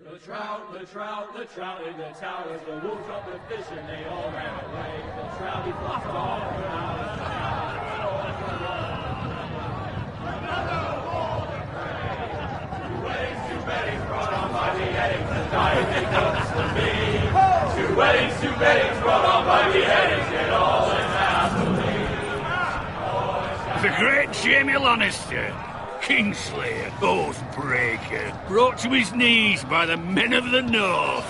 The trout in the towers, the wolves of the fish, and they all ran away. The trout, he flopped all around. Two weddings brought on by beheadings, and dying they comes to me. Two weddings brought on by beheadings, yet all is happily. The great Jamie Lannister, Kingslayer, Oathbreaker, brought to his knees by the men of the North.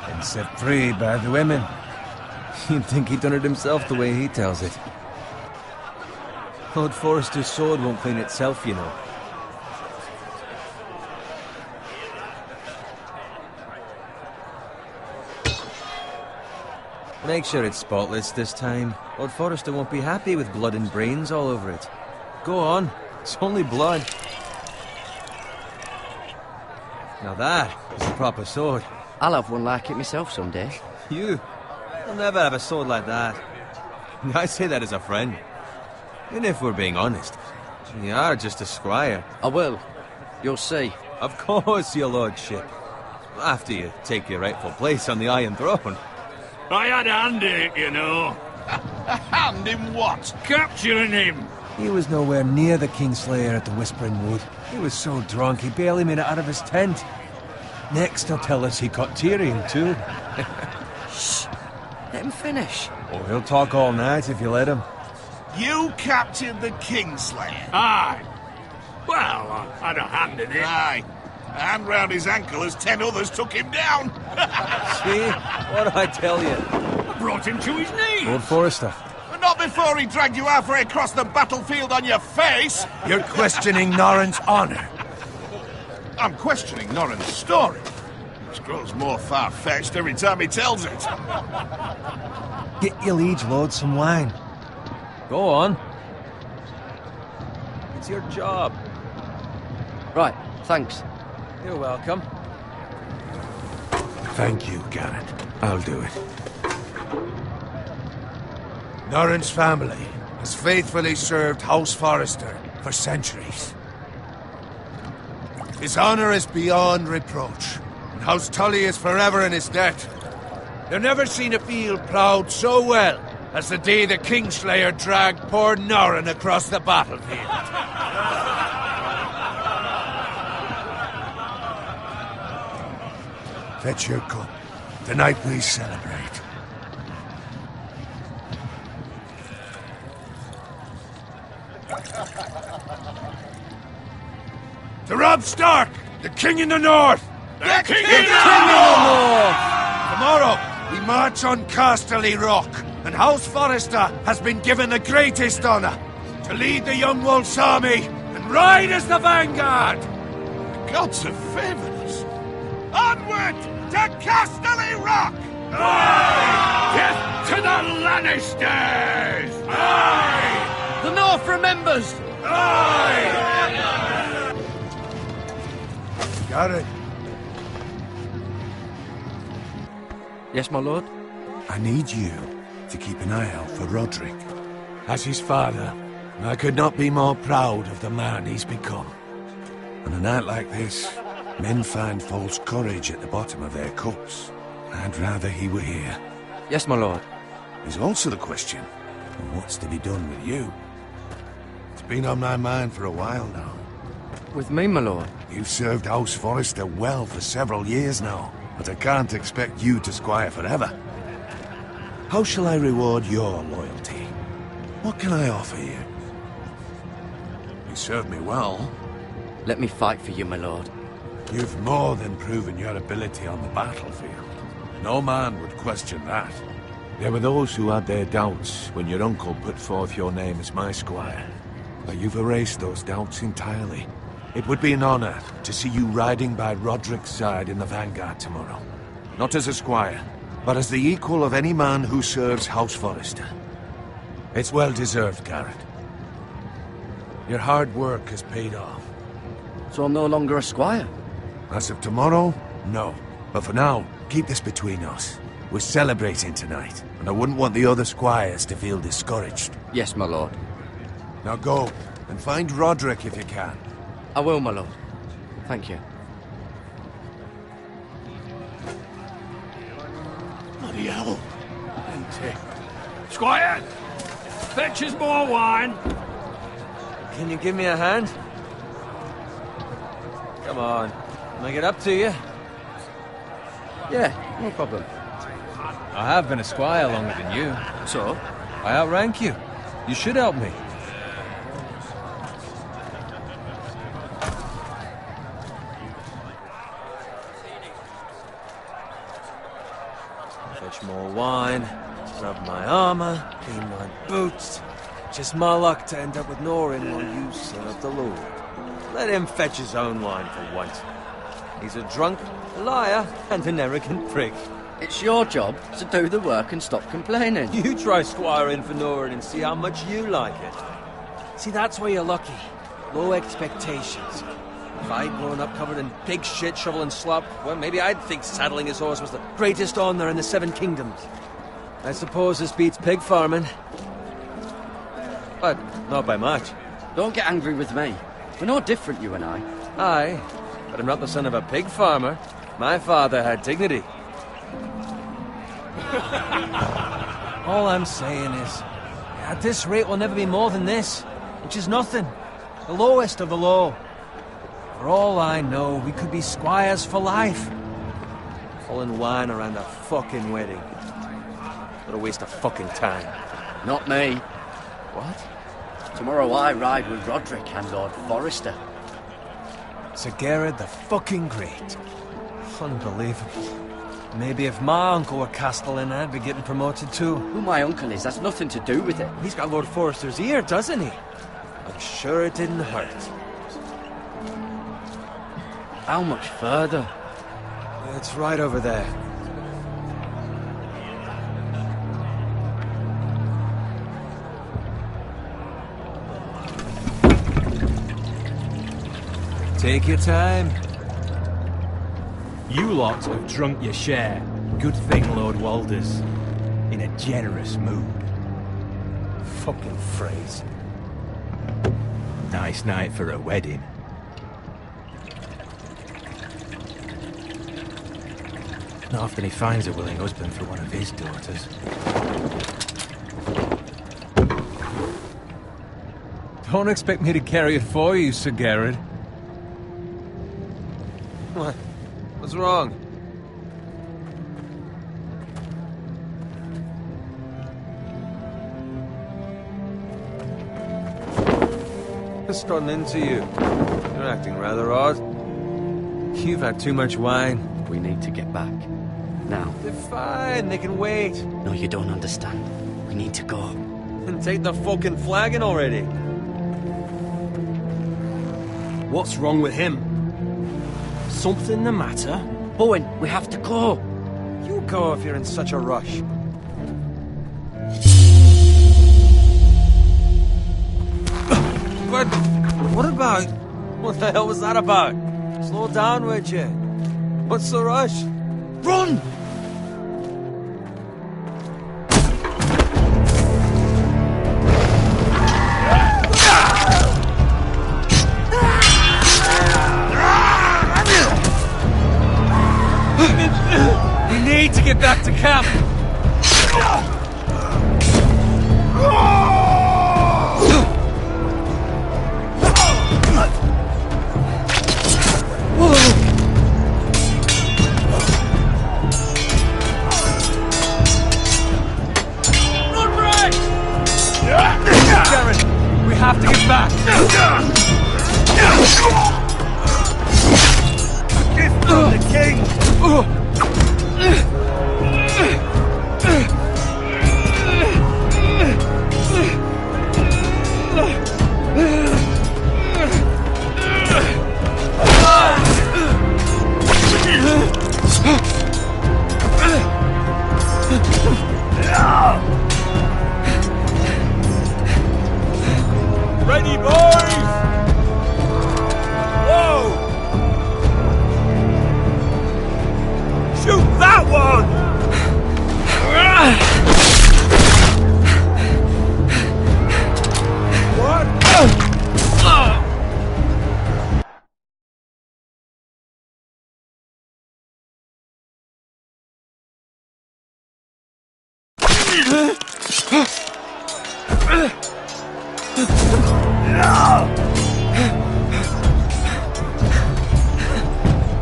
And set free by the women. You'd think he'd done it himself the way he tells it. Lord Forrester's sword won't clean itself, you know. Make sure it's spotless this time. Lord Forrester won't be happy with blood and brains all over it. Go on. It's only blood. Now that is a proper sword. I'll have one like it myself someday. You'll never have a sword like that. I say that as a friend. And if we're being honest, you are just a squire. I will. You'll see. Of course, your lordship. After you take your rightful place on the Iron Throne. I had a hand in it, you know. A hand in what? Capturing him. He was nowhere near the Kingslayer at the Whispering Wood. He was so drunk he barely made it out of his tent. Next he'll tell us he caught Tyrion too. Shh. Let him finish. Oh, he'll talk all night if you let him. You captured the Kingslayer? Aye. Well, I had a hand in it. Aye. A hand round his ankle as 10 others took him down. See? What did I tell you? I brought him to his knees. Lord Forrester. Not before he dragged you halfway across the battlefield on your face. You're questioning Norrin's honor. I'm questioning Norrin's story. It grows more far-fetched every time he tells it. Get your liege lord some wine. Go on. It's your job. Right, thanks. You're welcome. Thank you, Garrett. I'll do it. Norrin's family has faithfully served House Forrester for centuries. His honor is beyond reproach, and House Tully is forever in his debt. They've never seen a field ploughed so well as the day the Kingslayer dragged poor Norrin across the battlefield. Fetch your cup. Tonight we celebrate. To Robb Stark, the King in the North! The King in the North! Tomorrow, we march on Casterly Rock, and House Forrester has been given the greatest honor to lead the Young Wolf's army and ride as the vanguard! The gods have favored us. Onward to Casterly Rock! Aye! Death to the Lannisters! Aye! The North remembers! Aye! Garrett, Yes, my lord? I need you to keep an eye out for Roderick. As his father, I could not be more proud of the man he's become. On a night like this, men find false courage at the bottom of their cups. I'd rather he were here. Yes, my lord. There's also the question of what's to be done with you. It's been on my mind for a while now. With me, my lord? You've served House Forrester well for several years now, but I can't expect you to squire forever. How shall I reward your loyalty? What can I offer you? You served me well. Let me fight for you, my lord. You've more than proven your ability on the battlefield. No man would question that. There were those who had their doubts when your uncle put forth your name as my squire. But you've erased those doubts entirely. It would be an honor to see you riding by Roderick's side in the vanguard tomorrow. Not as a squire, but as the equal of any man who serves House Forrester. It's well deserved, Garrett. Your hard work has paid off. So I'm no longer a squire? As of tomorrow, no. But for now, keep this between us. We're celebrating tonight, and I wouldn't want the other squires to feel discouraged. Yes, my lord. Now go, and find Roderick if you can. I will, my lord. Thank you. hell? Squire! Fetch us more wine! Can you give me a hand? Come on. Can I get up to you? Yeah, no problem. I have been a squire longer than you. So? I outrank you. You should help me. Fetch more wine, rub my armor, clean my boots. Just my luck to end up with Norin while you serve the Lord. Let him fetch his own wine for once. He's a drunk, a liar, and an arrogant prick. It's your job to do the work and stop complaining. You try squiring for Norin and see how much you like it. See, that's where you're lucky. Low expectations. If I'd grown up covered in pig shit, shovel and slop, well, maybe I'd think saddling his horse was the greatest honour in the Seven Kingdoms. I suppose this beats pig farming. But not by much. Don't get angry with me. We're no different, you and I. Aye, but I'm not the son of a pig farmer. My father had dignity. All I'm saying is, at this rate we'll never be more than this, which is nothing. The lowest of the low. For all I know, we could be squires for life. Pulling wine around a fucking wedding. What a waste of fucking time. Not me. What? Tomorrow I ride with Roderick and Lord Forrester. Sir Gerard the fucking Great. Unbelievable. Maybe if my uncle were Castellan, I'd be getting promoted too. Who my uncle is has nothing to do with it. He's got Lord Forrester's ear, doesn't he? I'm sure it didn't hurt. How much further? It's right over there. Take your time. You lot have drunk your share. Good thing Lord Walder's in a generous mood. Fucking phrase. Nice night for a wedding. Not often he finds a willing husband for one of his daughters. Don't expect me to carry it for you, Sir Gerard. What? What's wrong? Just gotten into you. You're acting rather odd. You've had too much wine. We need to get back. Now. They're fine, they can wait. No, you don't understand. We need to go. And take the fucking flagon already. What's wrong with him? Something the matter? Bowen, we have to go. You go if you're in such a rush. But what about? What the hell was that about? Slow down, would you? What's the rush? Run! We need to get back to camp. Darren, we have to get back. Gift from the king.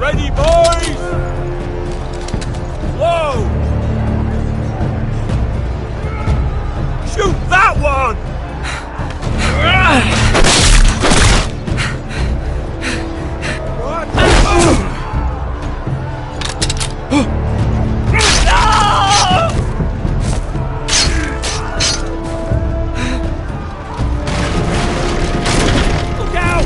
Ready, boys! Whoa! Shoot that one! Look out!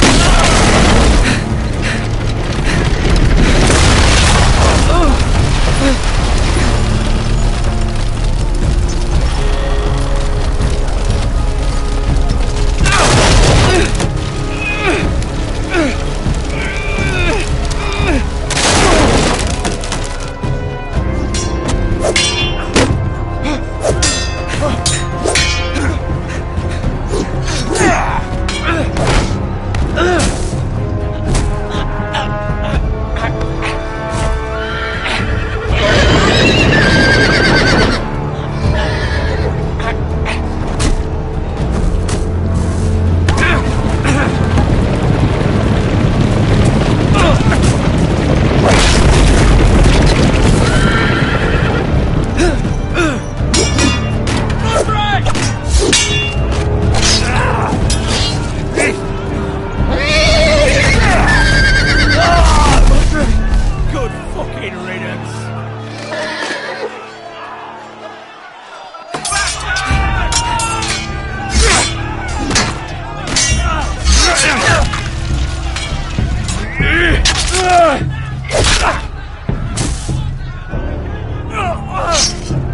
Good fucking riddance!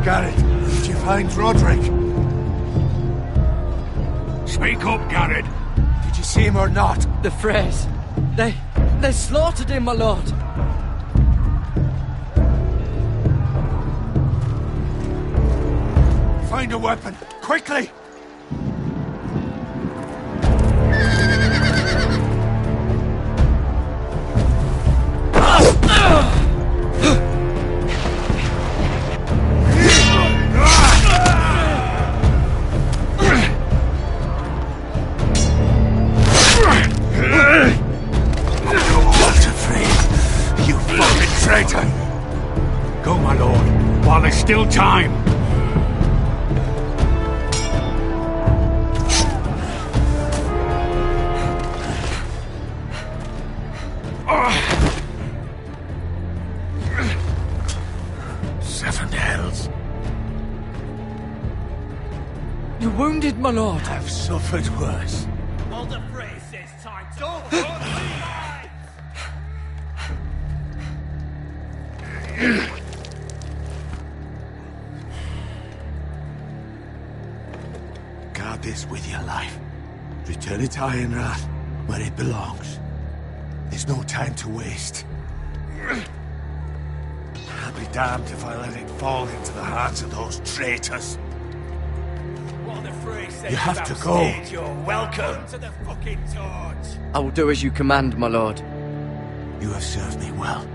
Garrett, did you find Roderick? Speak up, Garrett. Did you see him or not? The Freys. They slaughtered him, my lord. Find a weapon, quickly! You fucking traitor! Go, my lord, while there's still time. Seven hells. You're wounded, my lord. I've suffered worse. All the Freys says time to... Guard this with your life. Return it to Ironrath, where it belongs. There's no time to waste. I'll be damned if I let it fall into the hands of those traitors. What the Freys say You have to about go. stage, you're welcome to the fucking torch. I will do as you command, my lord. You have served me well.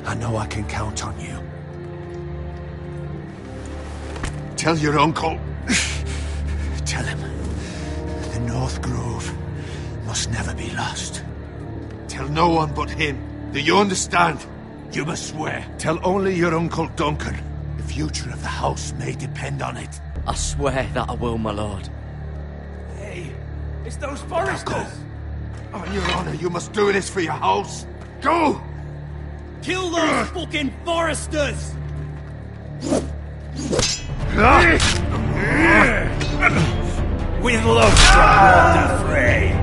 I know I can count on you. Tell your uncle. Tell him. The North Grove must never be lost. Tell no one but him. Do you understand? You must swear. Tell only your Uncle Duncan. The future of the house may depend on it. I swear that I will, my lord. Hey, it's those foresters. Go. On your honor, you must do this for your house. Go! Kill those fucking foresters! With love from Walter Frey.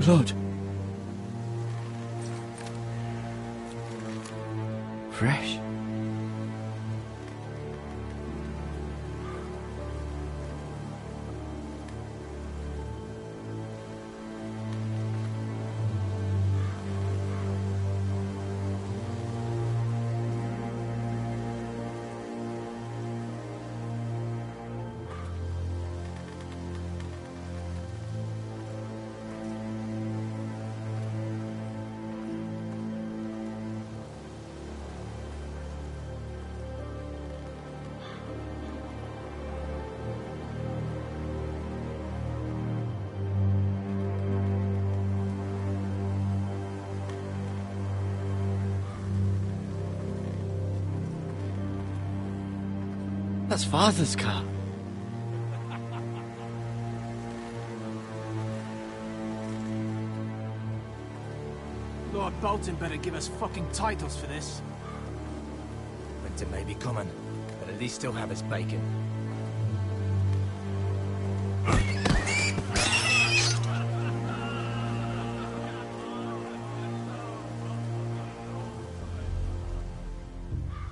Blood. Fresh. That's Father's car. Lord Bolton better give us fucking titles for this. Winter may be coming, but at least still have his bacon.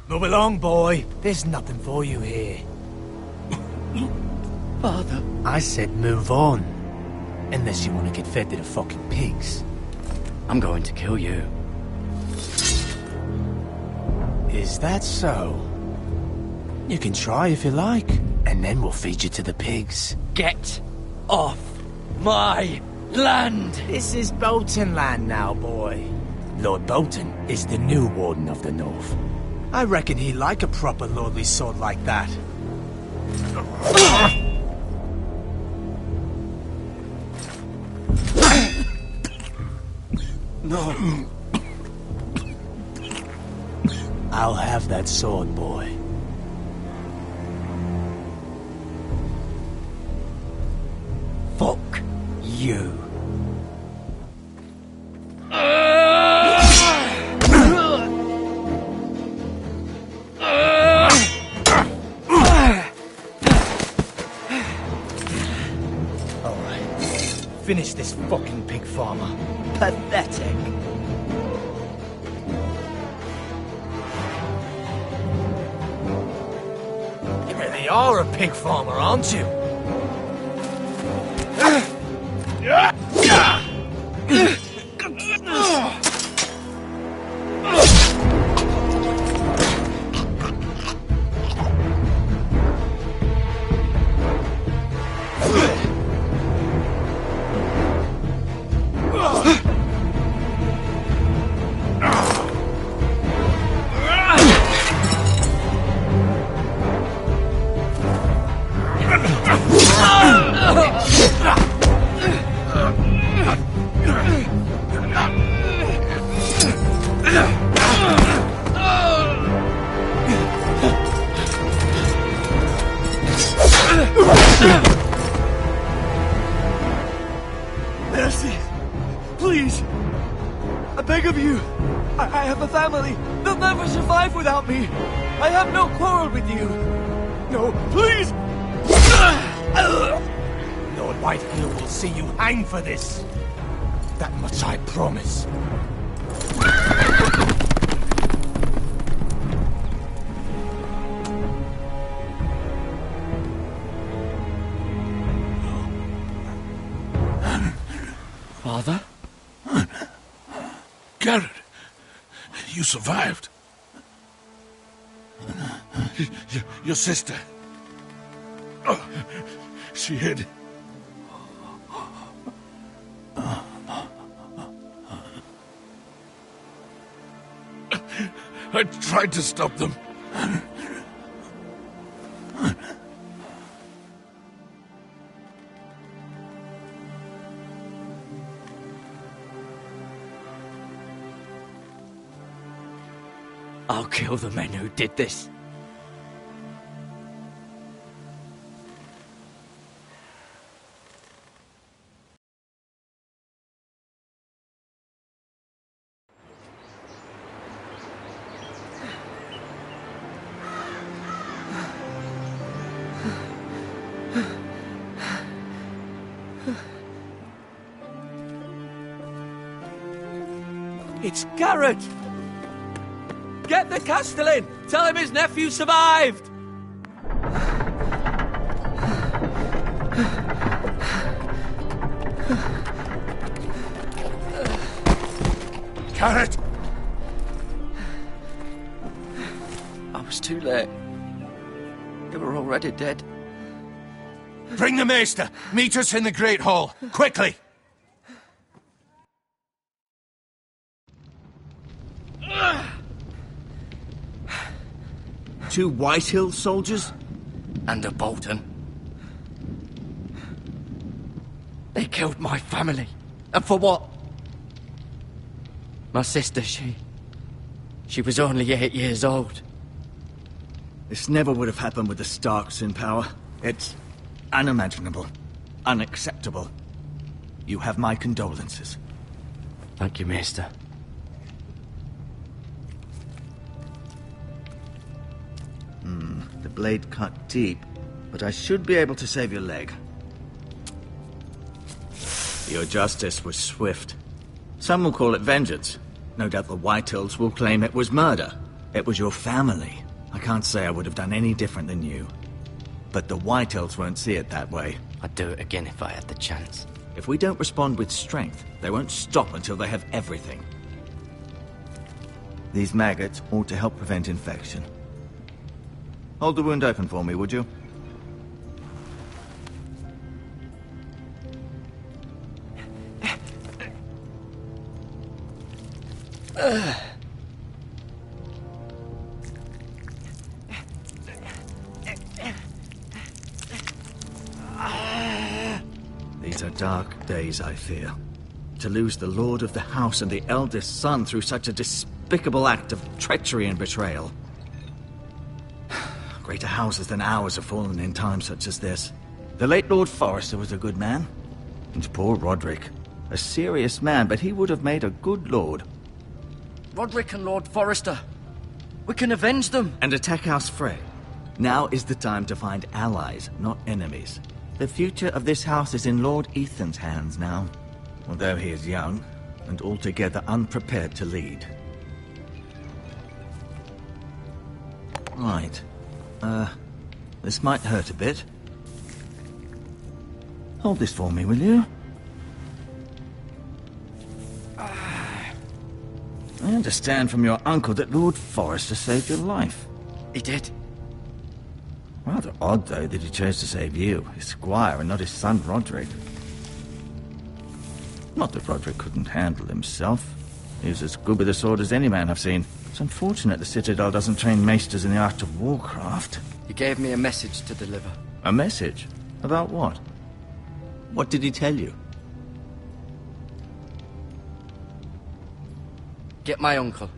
Move along, boy. There's nothing for you here. Father. I said move on. Unless you want to get fed to the fucking pigs. I'm going to kill you. Is that so? You can try if you like, and then we'll feed you to the pigs. Get off my land! This is Bolton land now, boy. Lord Bolton is the new Warden of the North. I reckon he'd like a proper lordly sword like that. No. I'll have that sword, boy. Fuck you. Finish this fucking pig farmer. Pathetic. You really are a pig farmer, aren't you? Mercy! Please! I beg of you! I have a family! They'll never survive without me! I have no quarrel with you! No, please! Lord Whitehill will see you hang for this. That much I promise. Father? Garrett, you survived. Your sister. Oh, she hid. I tried to stop them. I'll kill the men who did this. It's Garrett! Get the Castellan! Tell him his nephew survived! Garrett! I was too late. They were already dead. Bring the Maester! Meet us in the Great Hall! Quickly! Two Whitehill soldiers? And a Bolton. They killed my family. And for what? My sister, she was only 8 years old. This never would have happened with the Starks in power. It's unimaginable. Unacceptable. You have my condolences. Thank you, Maester. The blade cut deep, but I should be able to save your leg. Your justice was swift. Some will call it vengeance. No doubt the Whitehills will claim it was murder. It was your family. I can't say I would have done any different than you. But the Whitehills won't see it that way. I'd do it again if I had the chance. If we don't respond with strength, they won't stop until they have everything. These maggots ought to help prevent infection. Hold the wound open for me, would you? These are dark days, I fear. To lose the lord of the house and the eldest son through such a despicable act of treachery and betrayal. Greater houses than ours have fallen in times such as this. The late Lord Forrester was a good man. And poor Roderick. A serious man, but he would have made a good lord. Roderick and Lord Forrester. We can avenge them. And attack House Frey. Now is the time to find allies, not enemies. The future of this house is in Lord Ethan's hands now. Although he is young, and altogether unprepared to lead. Right. This might hurt a bit. Hold this for me, will you? I understand from your uncle that Lord Forrester saved your life. He did. Rather odd, though, that he chose to save you, his squire, and not his son Roderick. Not that Roderick couldn't handle himself. He was as good with a sword as any man I've seen. It's unfortunate the Citadel doesn't train maesters in the art of warcraft. He gave me a message to deliver. A message? About what? What did he tell you? Get my uncle.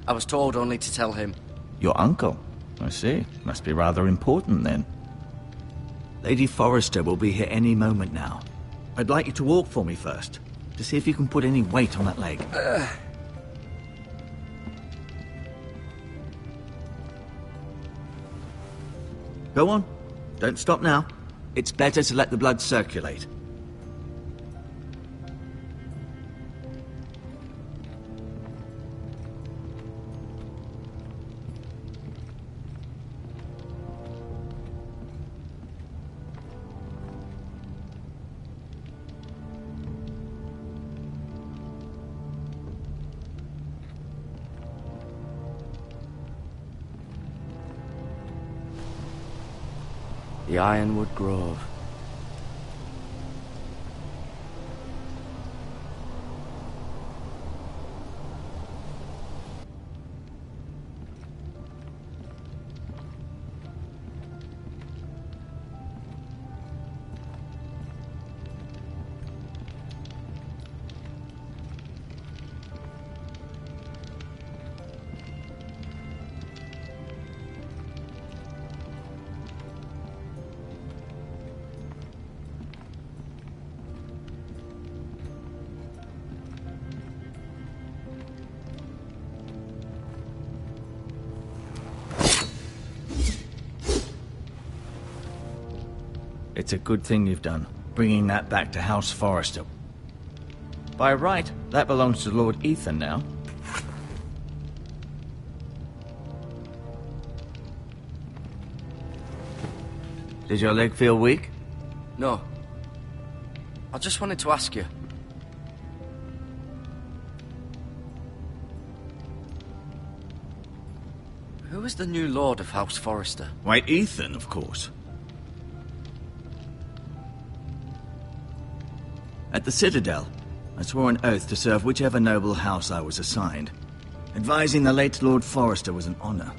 I was told only to tell him. Your uncle? I see. Must be rather important, then. Lady Forrester will be here any moment now. I'd like you to walk for me first, to see if you can put any weight on that leg. Go on. Don't stop now. It's better to let the blood circulate. The Ironwood Grove. It's a good thing you've done, bringing that back to House Forrester. By right, that belongs to Lord Ethan now. Did your leg feel weak? No. I just wanted to ask you. Who is the new Lord of House Forrester? Why, Ethan, of course. At the Citadel, I swore an oath to serve whichever noble house I was assigned. Advising the late Lord Forrester was an honor.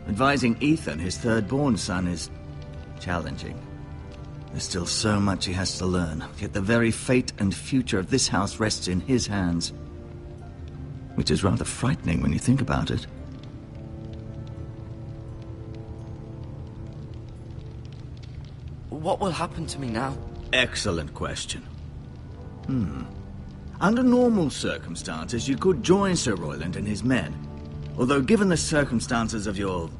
Advising Ethan, his third-born son, is challenging. There's still so much he has to learn, yet the very fate and future of this house rests in his hands. Which is rather frightening when you think about it. What will happen to me now? Excellent question. Under normal circumstances, you could join Sir Royland and his men. Although, given the circumstances of your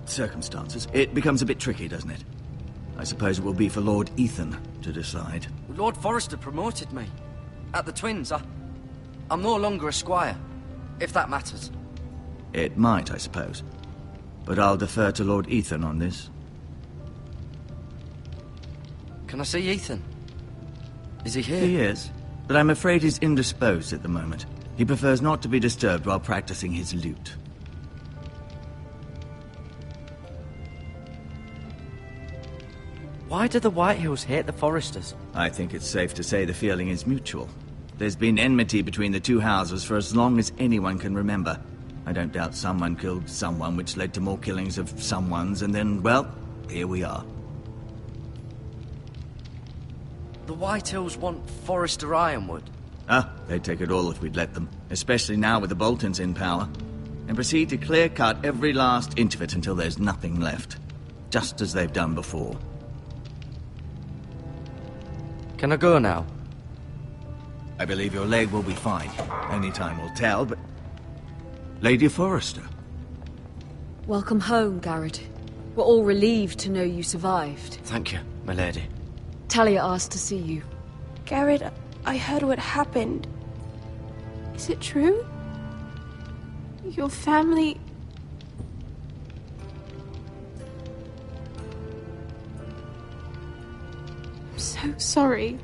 circumstances, it becomes a bit tricky, doesn't it? I suppose it will be for Lord Ethan to decide. Lord Forrester promoted me. At the Twins, I'm no longer a squire, if that matters. It might, I suppose. But I'll defer to Lord Ethan on this. Can I see Ethan? Is he here? He is, but I'm afraid he's indisposed at the moment. He prefers not to be disturbed while practicing his lute. Why do the Whitehills hate the Forresters? I think it's safe to say the feeling is mutual. There's been enmity between the two houses for as long as anyone can remember. I don't doubt someone killed someone, which led to more killings of someones, and then, well, here we are. The Whitehills want Forrester Ironwood. They'd take it all if we'd let them, especially now with the Boltons in power, and proceed to clear-cut every last inch of it until there's nothing left, just as they've done before. Can I go now? I believe your leg will be fine. Only time will tell, but... Lady Forrester. Welcome home, Garrett. We're all relieved to know you survived. Thank you, my lady. Talia asked to see you. Garrett, I heard what happened. Is it true? Your family... I'm so sorry.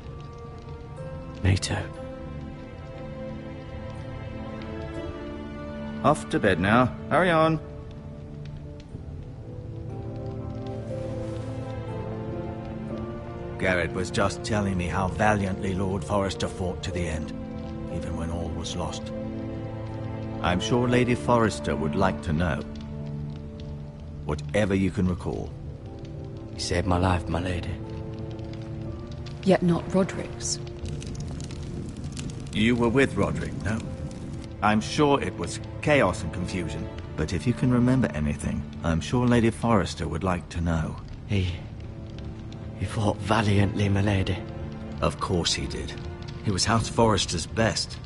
Me too. Off to bed now. Hurry on. Garrett was just telling me how valiantly Lord Forrester fought to the end, even when all was lost. I'm sure Lady Forrester would like to know. Whatever you can recall. You saved my life, my lady. Yet not Roderick's. You were with Roderick, no? I'm sure it was chaos and confusion, but if you can remember anything, I'm sure Lady Forrester would like to know. He fought valiantly, my lady. Of course he did. He was House Forrester's best.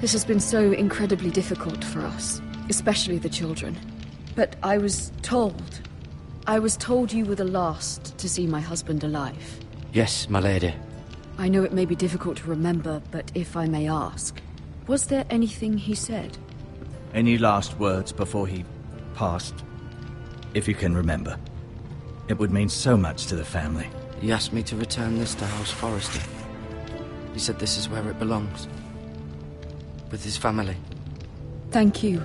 This has been so incredibly difficult for us, especially the children. But I was told you were the last to see my husband alive. Yes, my lady. I know it may be difficult to remember, but if I may ask, was there anything he said? Any last words before he passed? If you can remember. It would mean so much to the family. He asked me to return this to House Forrester. He said this is where it belongs. With his family. Thank you,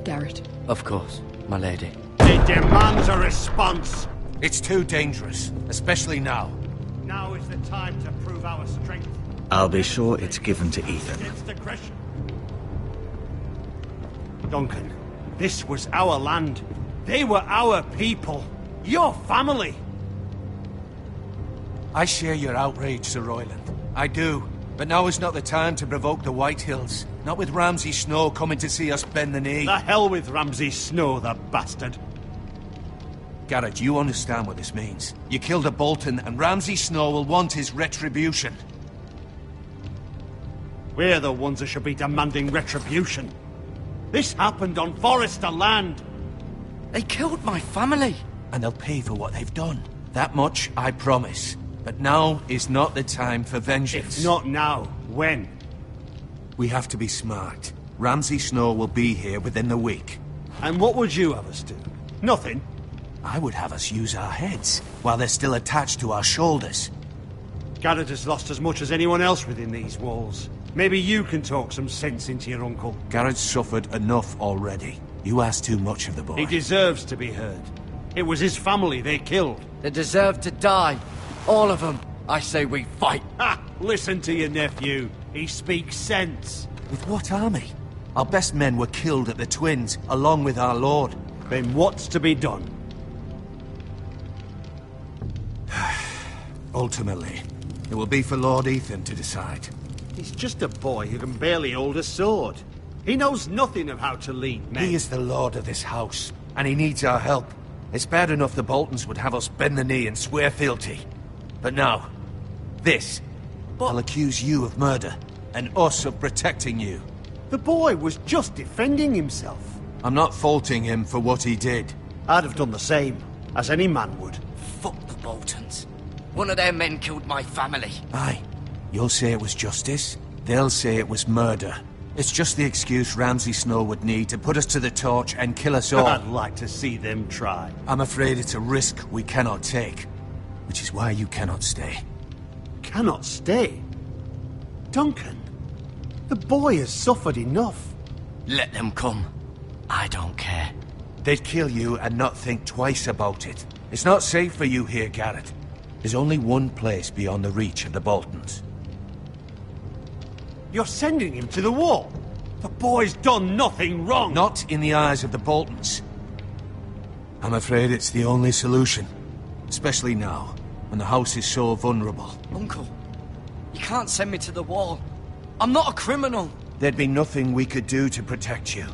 Garrett. Of course, my lady. It demands a response. It's too dangerous, especially now. Now is the time to prove our strength. I'll be sure it's given to Ethan. Against aggression. Duncan, this was our land. They were our people. Your family. I share your outrage, Sir Royland. I do. But now is not the time to provoke the Whitehills. Not with Ramsay Snow coming to see us bend the knee. The hell with Ramsay Snow, the bastard. Garrett, you understand what this means. You killed a Bolton, and Ramsay Snow will want his retribution. We're the ones that should be demanding retribution. This happened on Forrester land. They killed my family. And they'll pay for what they've done. That much, I promise. But now is not the time for vengeance. If not now, when? We have to be smart. Ramsay Snow will be here within the week. And what would you have us do? Nothing? I would have us use our heads, while they're still attached to our shoulders. Garrett has lost as much as anyone else within these walls. Maybe you can talk some sense into your uncle. Garrett's suffered enough already. You ask too much of the boy. He deserves to be heard. It was his family they killed. They deserve to die. All of them. I say we fight. Ha! Listen to your nephew. He speaks sense. With what army? Our best men were killed at the Twins, along with our lord. Then what's to be done? Ultimately, it will be for Lord Ethan to decide. He's just a boy who can barely hold a sword. He knows nothing of how to lead men. He is the lord of this house, and he needs our help. It's bad enough the Boltons would have us bend the knee and swear fealty. But now, this. I'll accuse you of murder, and us of protecting you. The boy was just defending himself. I'm not faulting him for what he did. I'd have done the same, as any man would. Fuck the Boltons. One of their men killed my family. Aye. You'll say it was justice. They'll say it was murder. It's just the excuse Ramsay Snow would need to put us to the torch and kill us all. I'd like to see them try. I'm afraid it's a risk we cannot take. Which is why you cannot stay. Cannot stay? Duncan, the boy has suffered enough. Let them come. I don't care. They'd kill you and not think twice about it. It's not safe for you here, Garrett. There's only one place beyond the reach of the Boltons. You're sending him to the wall. The boy's done nothing wrong. Not in the eyes of the Boltons. I'm afraid it's the only solution. Especially now, when the house is so vulnerable. Uncle, you can't send me to the wall. I'm not a criminal. There'd be nothing we could do to protect you.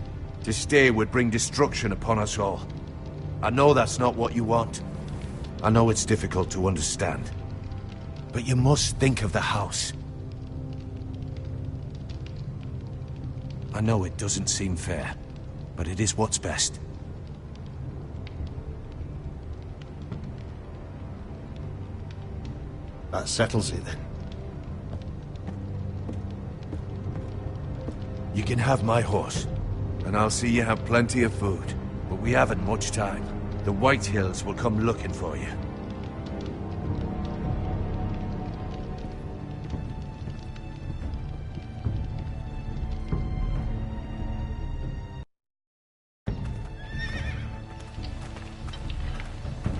To stay would bring destruction upon us all. I know that's not what you want. I know it's difficult to understand. But you must think of the house. I know it doesn't seem fair, but it is what's best. That settles it then. You can have my horse, and I'll see you have plenty of food. But we haven't much time. The White Hills will come looking for you.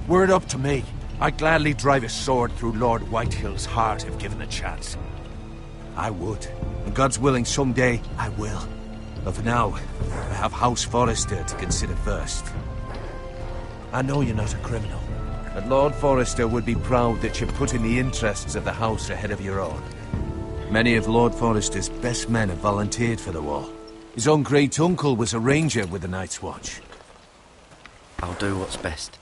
Were it up to me, I'd gladly drive a sword through Lord Whitehill's heart if given the chance. I would. And God's willing, someday I will. But for now, I have House Forrester to consider first. I know you're not a criminal, but Lord Forrester would be proud that you're putting the interests of the house ahead of your own. Many of Lord Forrester's best men have volunteered for the war. His own great-uncle was a ranger with the Night's Watch. I'll do what's best.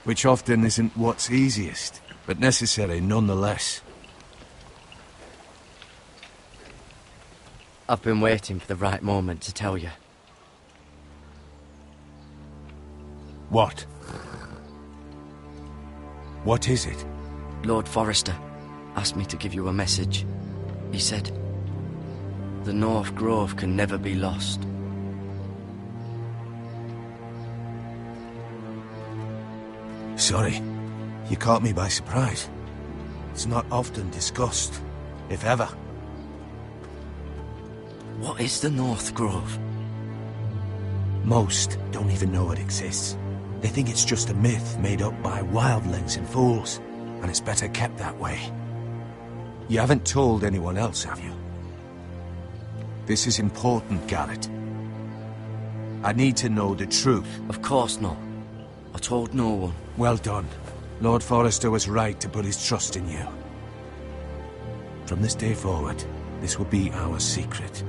Which often isn't what's easiest, but necessary nonetheless. I've been waiting for the right moment to tell you. What? What is it? Lord Forrester asked me to give you a message. He said, the North Grove can never be lost. Sorry, you caught me by surprise. It's not often discussed, if ever. What is the North Grove? Most don't even know it exists. They think it's just a myth made up by wildlings and fools, and it's better kept that way. You haven't told anyone else, have you? This is important, Garrett. I need to know the truth. Of course not. I told no one. Well done. Lord Forrester was right to put his trust in you. From this day forward, this will be our secret.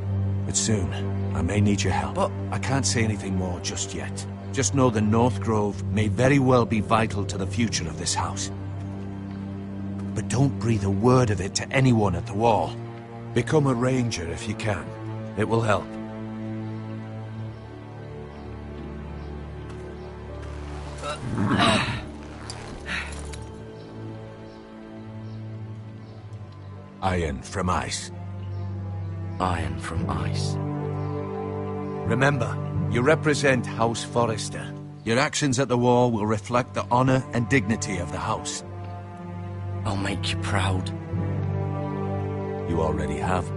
But soon, I may need your help. But I can't say anything more just yet. Just know the North Grove may very well be vital to the future of this house. But don't breathe a word of it to anyone at the wall. Become a ranger if you can. It will help. Iron from ice. Iron from ice. Remember, You represent House Forrester. Your actions at the wall will reflect the honor and dignity of the house. I'll make you proud. You already have.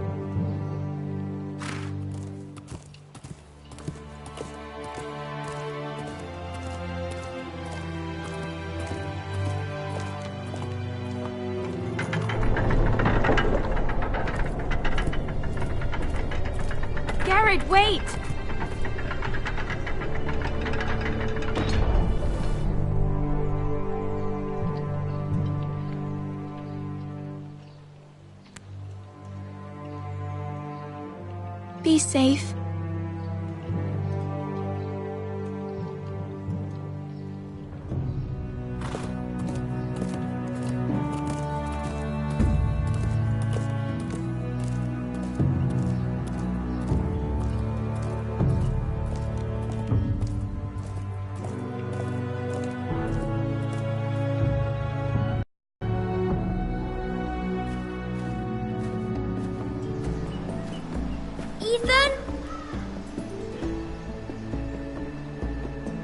Garrett, wait! Be safe. Ethan?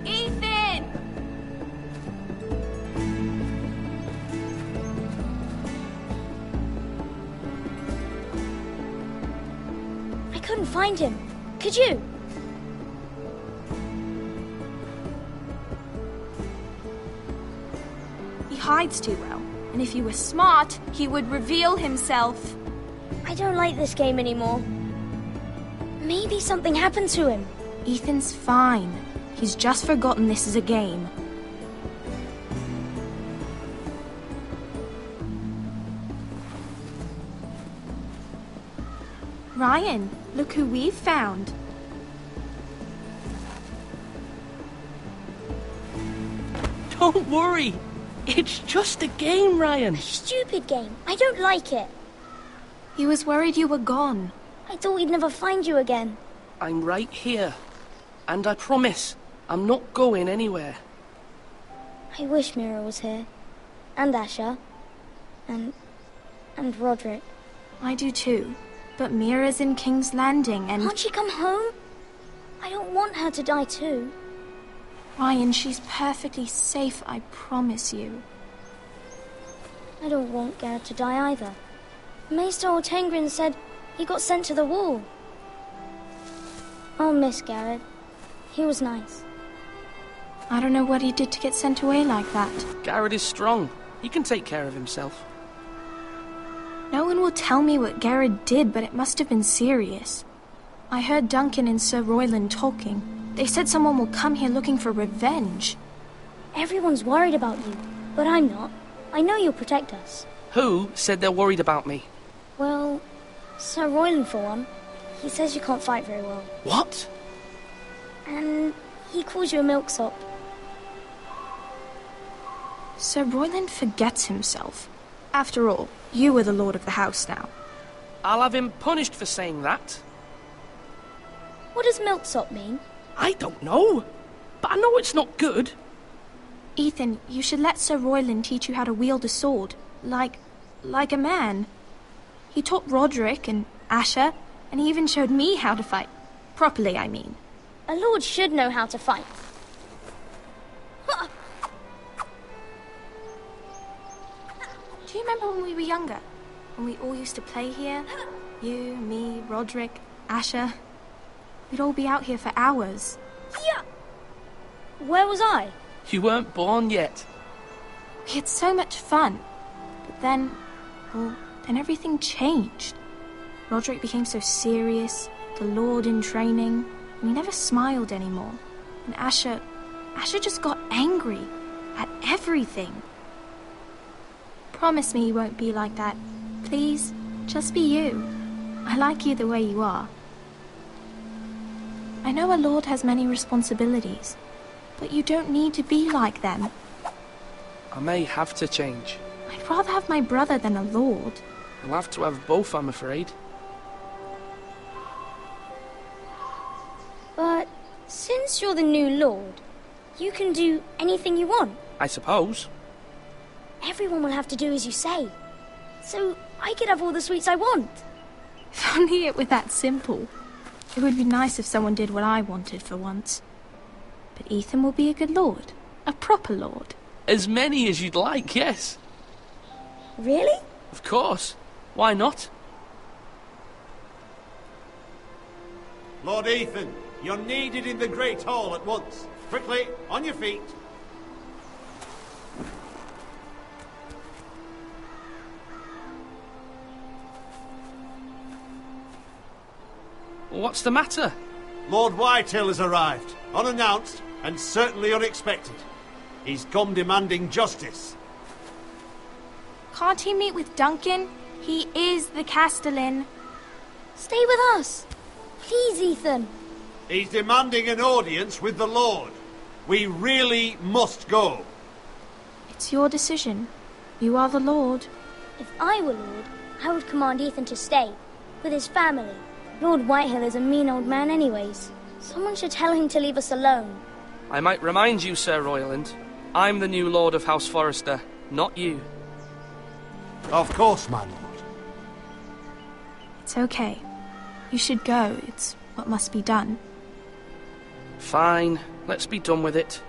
Ethan! I couldn't find him. Could you? He hides too well, and if he were smart, he would reveal himself. I don't like this game anymore. Maybe something happened to him. Ethan's fine. He's just forgotten this is a game. Ryan, look who we've found. Don't worry. It's just a game, Ryan. Stupid game. I don't like it. He was worried you were gone. I thought we'd never find you again. I'm right here. And I promise, I'm not going anywhere. I wish Mira was here. And Asher. And Roderick. I do too. But Mira's in King's Landing and... Can't she come home? I don't want her to die too. Ryan, she's perfectly safe, I promise you. I don't want Garrett to die either. Maester Ortengrin said he got sent to the wall. I'll miss Garrett. He was nice. I don't know what he did to get sent away like that. Garrett is strong. He can take care of himself. No one will tell me what Garrett did, but it must have been serious. I heard Duncan and Sir Royland talking. They said someone will come here looking for revenge. Everyone's worried about you, but I'm not. I know you'll protect us. Who said they're worried about me? Well, Sir Royland for one. He says you can't fight very well. What? And he calls you a milksop. Sir Royland forgets himself. After all, you are the lord of the house now. I'll have him punished for saying that. What does milksop mean? I don't know, but I know it's not good. Ethan, you should let Sir Royland teach you how to wield a sword, like a man. He taught Roderick and Asher, and he even showed me how to fight. Properly, I mean. A lord should know how to fight. Do you remember when we were younger? When we all used to play here? You, me, Roderick, Asher. We'd all be out here for hours. Yeah. Where was I? You weren't born yet. We had so much fun. But then everything changed. Roderick became so serious, the Lord in training, and he never smiled anymore. And Asher just got angry at everything. Promise me you won't be like that. Please, just be you. I like you the way you are. I know a lord has many responsibilities, but you don't need to be like them. I may have to change. I'd rather have my brother than a lord. I'll have to have both, I'm afraid. But since you're the new lord, you can do anything you want. I suppose. Everyone will have to do as you say. So I could have all the sweets I want. If only it were that simple. It would be nice if someone did what I wanted for once. But Ethan will be a good lord. A proper lord. As many as you'd like, yes. Really? Of course. Why not? Lord Ethan, you're needed in the Great Hall at once. Quickly, on your feet. What's the matter? Lord Whitetail has arrived, unannounced and certainly unexpected. He's come demanding justice. Can't he meet with Duncan? He is the Castellan. Stay with us. Please, Ethan. He's demanding an audience with the Lord. We really must go. It's your decision. You are the Lord. If I were Lord, I would command Ethan to stay, with his family. Lord Whitehill is a mean old man anyways. Someone should tell him to leave us alone. I might remind you, Sir Royland, I'm the new Lord of House Forrester, not you. Of course, my lord. It's okay. You should go. It's what must be done. Fine. Let's be done with it.